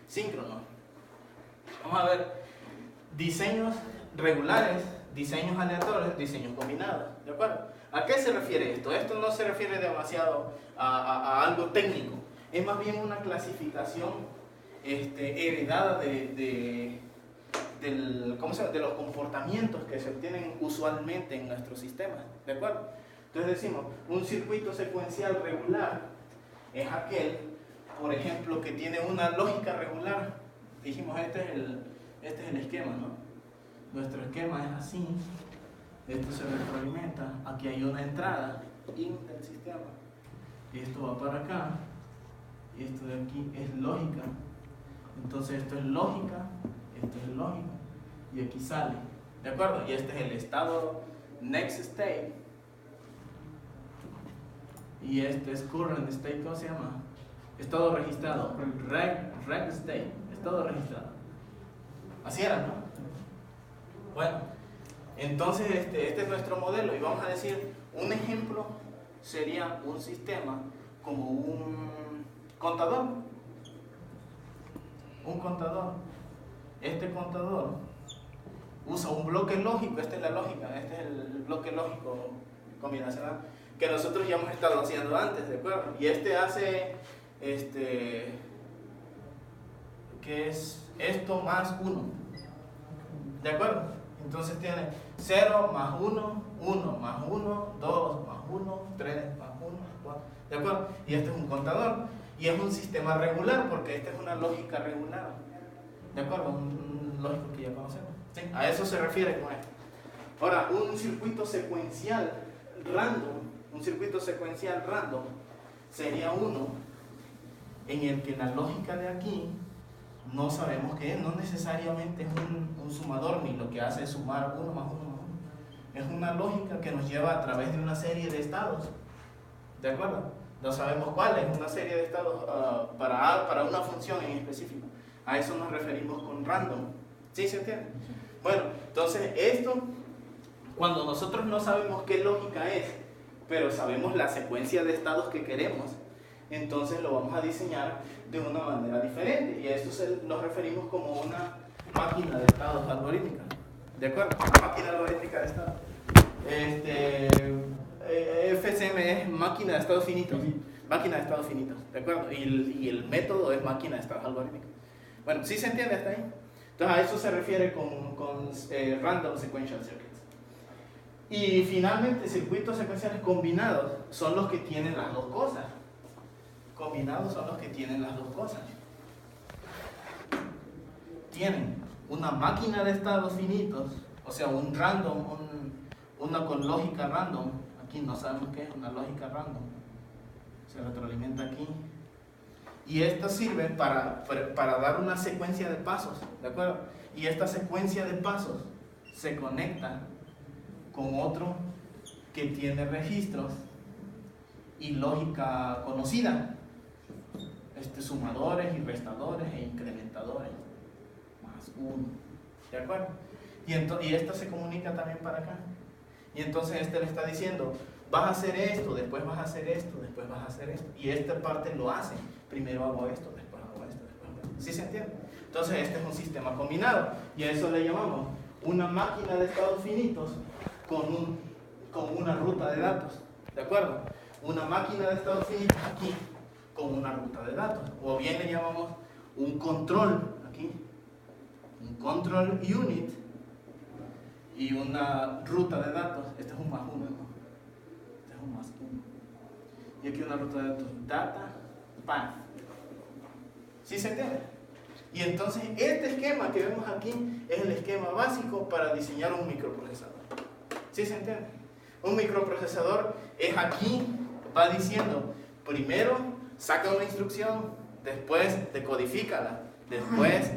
síncronos. Vamos a ver diseños regulares, diseños aleatorios, diseños combinados, ¿de acuerdo? ¿A qué se refiere esto? Esto no se refiere demasiado a algo técnico, es más bien una clasificación heredada de los comportamientos que se obtienen usualmente en nuestros sistemas, ¿de acuerdo? Entonces decimos, un circuito secuencial regular es aquel, por ejemplo, que tiene una lógica regular. Dijimos, este es el esquema, ¿no? Nuestro esquema es así, esto se retroalimenta, aquí hay una entrada in del sistema, esto va para acá, y esto de aquí es lógica, entonces esto es lógica, y aquí sale, ¿de acuerdo? Y este es el estado next state, y este es current state, ¿cómo se llama? estado registrado, reg state, estado registrado. Así era, ¿no? Bueno, entonces este es nuestro modelo y vamos a decir, un ejemplo sería un sistema como un contador. Un contador. Este contador usa un bloque lógico, esta es la lógica, este es el bloque lógico combinacional que nosotros ya hemos estado haciendo antes, ¿de acuerdo? Y este hace, que es esto más 1, ¿de acuerdo? Entonces tiene 0 más 1, 1 más 1, 2 más 1, 3 más 1, 4, ¿de acuerdo? Y este es un contador, y es un sistema regular, porque esta es una lógica regular, ¿de acuerdo? Un lógico que ya conocemos, ¿sí? A eso se refiere con esto. Ahora, un circuito secuencial random, sería uno en el que la lógica de aquí no sabemos qué es, no necesariamente es un sumador, ni lo que hace es sumar 1 más 1 más 1. Es una lógica que nos lleva a través de una serie de estados, ¿de acuerdo? No sabemos cuál es, una serie de estados para una función en específico. A eso nos referimos con random. ¿Sí se entiende? Bueno, entonces esto, cuando nosotros no sabemos qué lógica es, pero sabemos la secuencia de estados que queremos, entonces lo vamos a diseñar de una manera diferente. Y a esto nos referimos como una máquina de estados algorítmica. ¿De acuerdo? Máquina algorítmica de estados. FCM es máquina de estados finitos. Máquina de estados finitos. ¿De acuerdo? Y el método es máquina de estados algorítmica. Bueno, ¿sí se entiende hasta ahí? Entonces a eso se refiere con Random Sequential Circuits. Y finalmente, circuitos secuenciales combinados son los que tienen las dos cosas. Combinados son los que tienen las dos cosas. Tienen una máquina de estados finitos, o sea, un random, una con lógica random. Aquí no sabemos qué es una lógica random. Se retroalimenta aquí. Y esto sirve para dar una secuencia de pasos, ¿de acuerdo? Y esta secuencia de pasos se conecta con otro que tiene registros y lógica conocida, sumadores y restadores e incrementadores, más 1, ¿de acuerdo? Y esto se comunica también para acá. Y entonces este le está diciendo, vas a hacer esto, después vas a hacer esto, después vas a hacer esto. Y esta parte lo hace. Primero hago esto, después hago esto, después hago esto. ¿Sí se entiende? Entonces este es un sistema combinado. Y a eso le llamamos una máquina de estados finitos con una ruta de datos. ¿De acuerdo? Una máquina de estados finitos aquí con una ruta de datos. O bien le llamamos un control aquí. Un control unit y una ruta de datos. Este es un más 1, ¿no? Este es un más 1. Y aquí una ruta de datos, data, path. ¿Sí se entiende? Y entonces este esquema que vemos aquí es el esquema básico para diseñar un microprocesador. ¿Sí se entiende? Un microprocesador es aquí, va diciendo, primero saca una instrucción, después decodifícala, después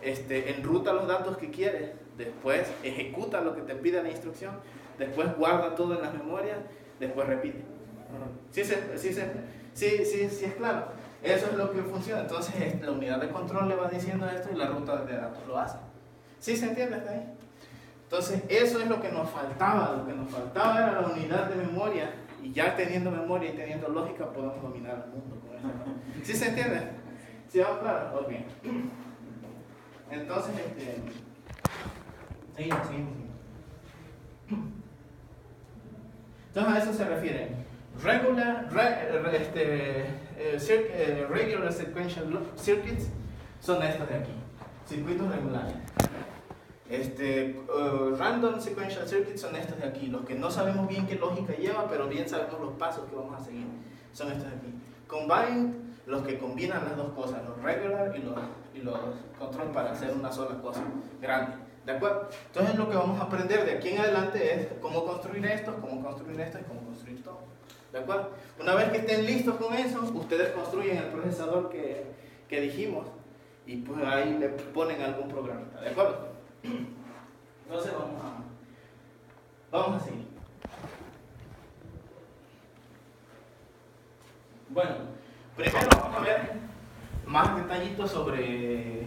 enruta los datos que quieres, después ejecuta lo que te pide la instrucción, después guarda todo en las memorias, después repite. ¿Sí es claro? Eso es lo que funciona. Entonces la unidad de control le va diciendo esto y la ruta de datos lo hace. ¿Sí se entiende hasta ahí? Entonces eso es lo que nos faltaba. Lo que nos faltaba era la unidad de memoria, y ya teniendo memoria y teniendo lógica podemos dominar el mundo con eso. ¿Sí se entiende? ¿Sí va claro? Ok. Entonces, seguimos. Entonces a eso se refiere. Regular sequential circuits son estas de aquí. Circuitos regulares. Random sequential circuits son estos de aquí. Los que no sabemos bien qué lógica lleva, pero bien sabemos los pasos que vamos a seguir. Son estos de aquí. Combined, los que combinan las dos cosas, los regular y los control para hacer una sola cosa grande. ¿De acuerdo? Entonces lo que vamos a aprender de aquí en adelante es cómo construir esto y cómo construir todo. ¿De acuerdo? Una vez que estén listos con eso, ustedes construyen el procesador que dijimos y pues ahí le ponen algún programa. ¿De acuerdo? Entonces vamos a seguir. Bueno, Primero vamos a ver más detallitos sobre...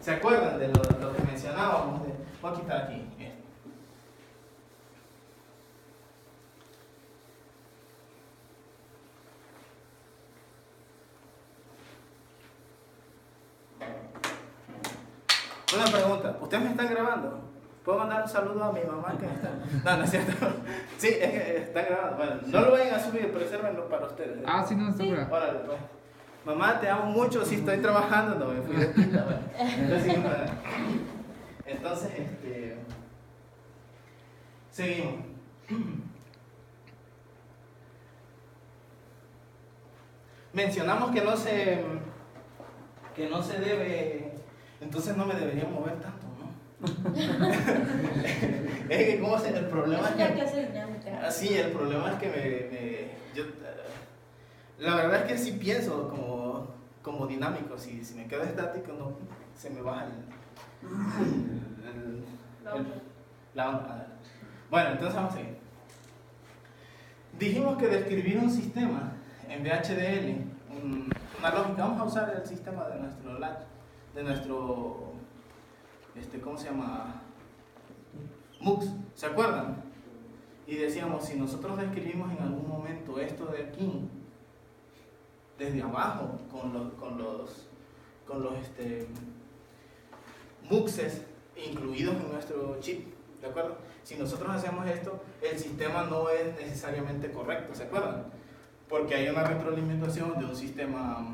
¿Se acuerdan de lo que mencionábamos? Voy a quitar aquí esto. Una pregunta, ¿ustedes me están grabando? ¿Puedo mandar un saludo a mi mamá que está? No, no es cierto. Sí, es que están grabando. Bueno, no lo vayan a subir, presérvenlo para ustedes. Ah, sí, no, está bien. Órale, pues. Mamá, te amo mucho, si estoy trabajando, no me fui de pinta, bueno. Entonces, seguimos. Mencionamos que no se debe, entonces no me debería mover tanto, ¿no? Es que como el problema es que... Sí, el problema es que la verdad es que sí pienso como dinámico, si me quedo estático no se me baja la onda. Bueno, entonces vamos a seguir. Dijimos que describir un sistema en VHDL, una lógica, vamos a usar el sistema de nuestro latch, de nuestro, ¿cómo se llama? MUX, ¿se acuerdan? Y decíamos, si nosotros describimos en algún momento esto de aquí, desde abajo, con los MUXes incluidos en nuestro chip, ¿de acuerdo? Si nosotros hacemos esto, el sistema no es necesariamente correcto, ¿se acuerdan? Porque hay una retroalimentación de un sistema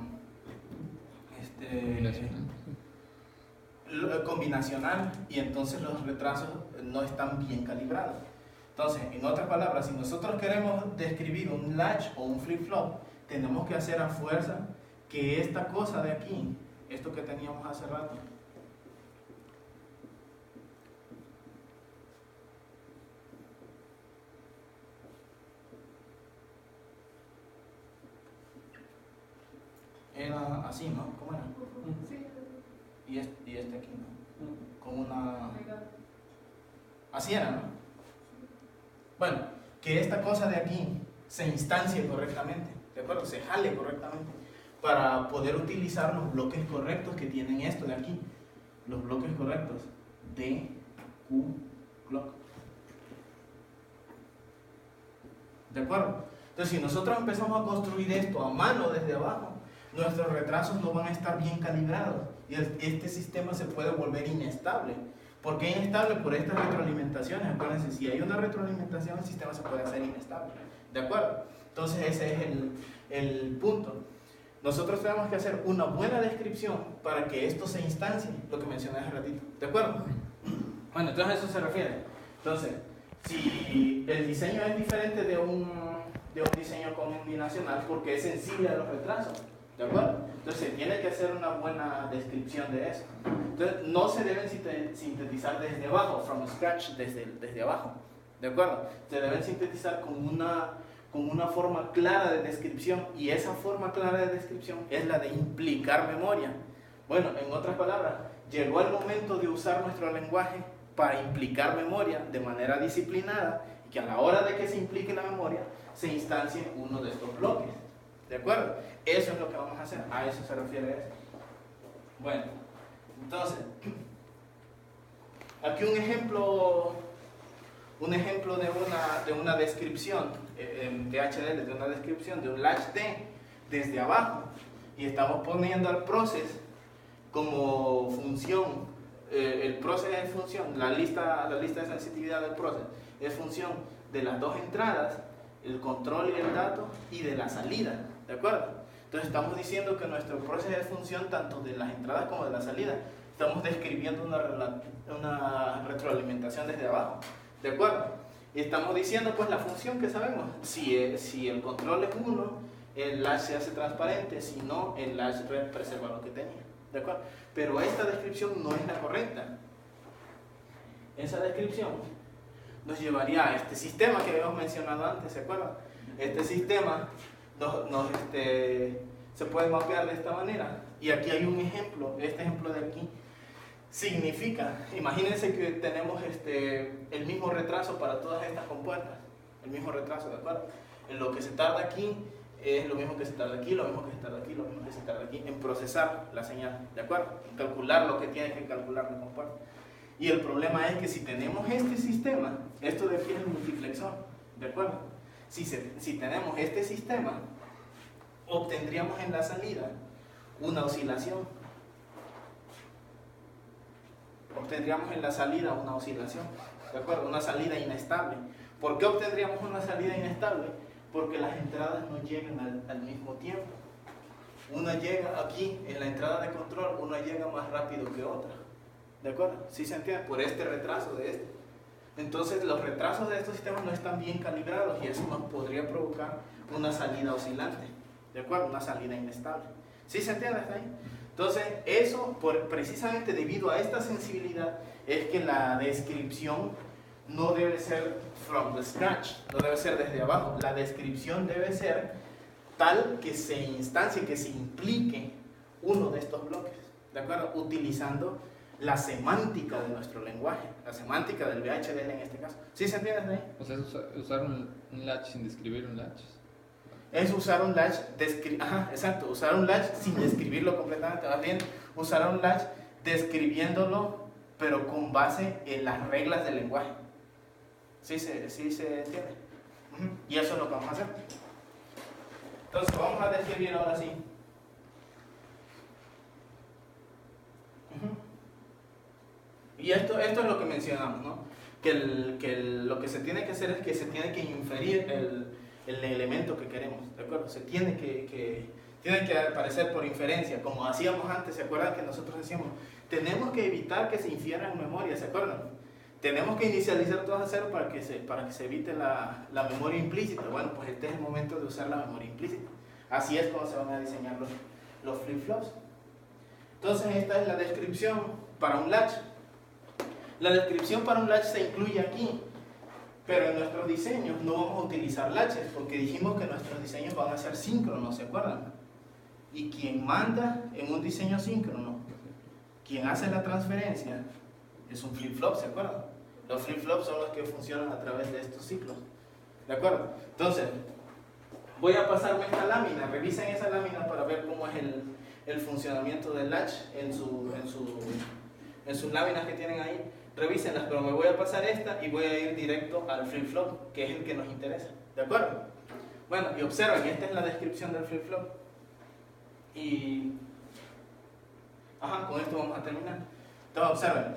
combinacional y entonces los retrasos no están bien calibrados. Entonces, en otras palabras, si nosotros queremos describir un latch o un flip-flop, tenemos que hacer a fuerza que esta cosa de aquí, esto que teníamos hace rato, era así, ¿no? ¿Cómo era? Sí. Y este aquí, ¿no? Con una... Así era, ¿no? Bueno, que esta cosa de aquí se instancie correctamente, ¿de acuerdo? Se jale correctamente para poder utilizar los bloques correctos que tienen esto de aquí. Los bloques correctos de Q clock. ¿De acuerdo? Entonces, si nosotros empezamos a construir esto a mano desde abajo, nuestros retrasos no van a estar bien calibrados y este sistema se puede volver inestable. ¿Por qué inestable? Por estas retroalimentaciones. Acuérdense, si hay una retroalimentación, el sistema se puede hacer inestable. ¿De acuerdo? Entonces ese es el punto. Nosotros tenemos que hacer una buena descripción para que esto se instancie, lo que mencioné hace ratito. ¿De acuerdo? Bueno, entonces a eso se refiere. Entonces, si el diseño es diferente de un diseño combinacional, porque es sensible a los retrasos. ¿De acuerdo? Entonces se tiene que hacer una buena descripción de eso. Entonces no se deben sintetizar desde abajo, from scratch, desde abajo. ¿De acuerdo? Se deben sintetizar con una forma clara de descripción, y esa forma clara de descripción es la de implicar memoria. Bueno, en otras palabras, llegó el momento de usar nuestro lenguaje para implicar memoria de manera disciplinada, y que a la hora de que se implique la memoria se instancie uno de estos bloques. ¿De acuerdo? Eso es lo que vamos a hacer. A eso se refiere eso. Bueno, entonces, aquí un ejemplo de una descripción en DHL, de una descripción de un latch D desde abajo, y estamos poniendo al process como función. El process es función, la lista de sensitividad del process es función de las dos entradas, el control y el dato, y de la salida. ¿De acuerdo? Entonces estamos diciendo que nuestro proceso es función tanto de las entradas como de la salida. Estamos describiendo una retroalimentación desde abajo. ¿De acuerdo? Y estamos diciendo pues la función que sabemos. Si el control es 1, el latch se hace transparente. Si no, el latch preserva lo que tenía. ¿De acuerdo? Pero esta descripción no es la correcta. Esa descripción nos llevaría a este sistema que habíamos mencionado antes. ¿Se acuerdan? Este sistema se puede mapear de esta manera, y aquí hay un ejemplo. Este ejemplo de aquí significa, imagínense que tenemos el mismo retraso para todas estas compuertas, el mismo retraso, ¿de acuerdo? En lo que se tarda aquí es lo mismo que se tarda aquí, lo mismo que se tarda aquí, lo mismo que se tarda aquí en procesar la señal, ¿de acuerdo? En calcular lo que tiene que calcular la compuerta. Y el problema es que si tenemos este sistema, esto de aquí es el multiplexor, ¿de acuerdo? Si tenemos este sistema, obtendríamos en la salida una oscilación. Obtendríamos en la salida una oscilación, ¿de acuerdo? Una salida inestable. ¿Por qué obtendríamos una salida inestable? Porque las entradas no llegan al mismo tiempo. Una llega aquí, en la entrada de control, una llega más rápido que otra. ¿De acuerdo? ¿Sí se entiende? Por este retraso de este. Entonces los retrasos de estos sistemas no están bien calibrados y eso nos podría provocar una salida oscilante. ¿De acuerdo? Una salida inestable. ¿Sí se entiende hasta ahí? Entonces eso, precisamente debido a esta sensibilidad, es que la descripción no debe ser from the scratch, no debe ser desde abajo. La descripción debe ser tal que se instancie, que se implique uno de estos bloques, ¿de acuerdo? Utilizando la semántica de nuestro lenguaje, la semántica del VHDL en este caso. ¿Sí se entiende ahí? O sea, es usar un latch sin describir un latch. Es usar un latch, exacto, usar un latch sin describirlo completamente, más bien usar un latch describiéndolo, pero con base en las reglas del lenguaje. ¿Sí se entiende? Y eso es lo que vamos a hacer. Entonces vamos a describir ahora sí. Y esto es lo que mencionamos, ¿no? Lo que se tiene que hacer es que se tiene que inferir el elemento que queremos, ¿de acuerdo? Se tiene tiene que aparecer por inferencia, como hacíamos antes. ¿Se acuerdan que nosotros decíamos? Tenemos que evitar que se infiera en memoria, ¿se acuerdan? Tenemos que inicializar todo a cero para que se evite la memoria implícita. Bueno, pues este es el momento de usar la memoria implícita. Así es como se van a diseñar los flip-flops. Entonces esta es la descripción para un latch. La descripción para un latch se incluye aquí, pero en nuestros diseños no vamos a utilizar latches porque dijimos que nuestros diseños van a ser síncronos, ¿se acuerdan? Y quien manda en un diseño síncrono, quien hace la transferencia, es un flip-flop, ¿se acuerdan? Los flip-flops son los que funcionan a través de estos ciclos, ¿de acuerdo? Entonces, voy a pasarme esta lámina, revisen esa lámina para ver cómo es el funcionamiento del latch en sus láminas que tienen ahí. Revísenlas, pero me voy a pasar esta y voy a ir directo al flip-flop, que es el que nos interesa, ¿de acuerdo? Bueno, y observen, esta es la descripción del flip-flop. Y... con esto vamos a terminar. Entonces, observen,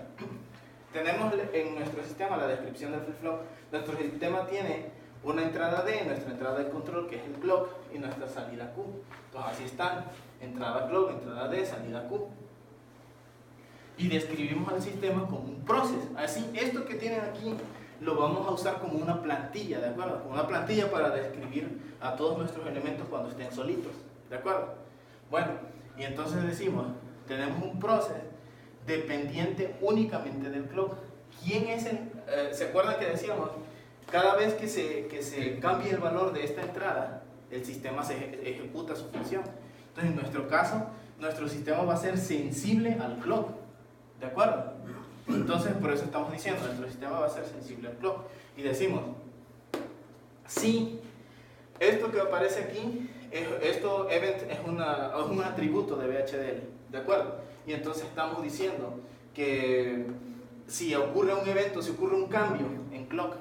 tenemos en nuestro sistema la descripción del flip-flop. Nuestro sistema tiene una entrada D, nuestra entrada de control, que es el clock, y nuestra salida Q. Entonces, así están: entrada clock, entrada D, salida Q. Y describimos al sistema como un process. Así, esto que tienen aquí lo vamos a usar como una plantilla, ¿de acuerdo? Como una plantilla para describir a todos nuestros elementos cuando estén solitos, ¿de acuerdo? Bueno, y entonces decimos, tenemos un process dependiente únicamente del clock. ¿Quién es ¿se acuerdan que decíamos? Cada vez que se cambie el valor de esta entrada, el sistema se ejecuta su función. Entonces, en nuestro caso, nuestro sistema va a ser sensible al clock, ¿de acuerdo? Entonces, por eso estamos diciendo, nuestro sistema va a ser sensible al clock. Y decimos, si esto que aparece aquí, esto event es un atributo de VHDL, ¿de acuerdo? Y entonces estamos diciendo que si ocurre un evento, si ocurre un cambio en clock,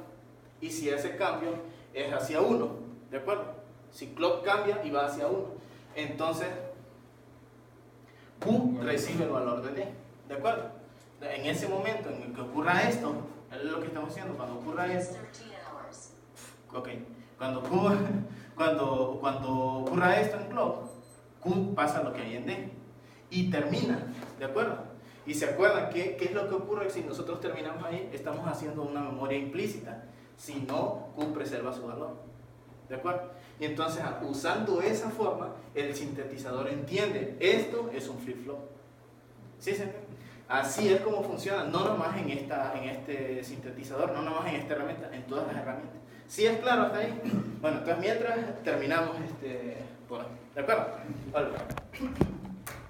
y si ese cambio es hacia 1, ¿de acuerdo? Si clock cambia y va hacia 1, entonces Q recibe el valor de D, ¿de acuerdo? En ese momento en el que ocurra esto, es lo que estamos haciendo, cuando ocurra esto, cuando ocurra esto en clock, Q pasa lo que hay en D y termina, ¿de acuerdo? Y se acuerdan qué es lo que ocurre si nosotros terminamos ahí. Estamos haciendo una memoria implícita. Si no, Q preserva su valor, ¿de acuerdo? Y entonces, usando esa forma, el sintetizador entiende, esto es un flip-flop. ¿Sí se entiende? Así es como funciona, no nomás en este sintetizador, no nomás en esta herramienta, en todas las herramientas. ¿Sí es claro hasta ahí? Bueno, entonces mientras terminamos ¿de acuerdo? Vale.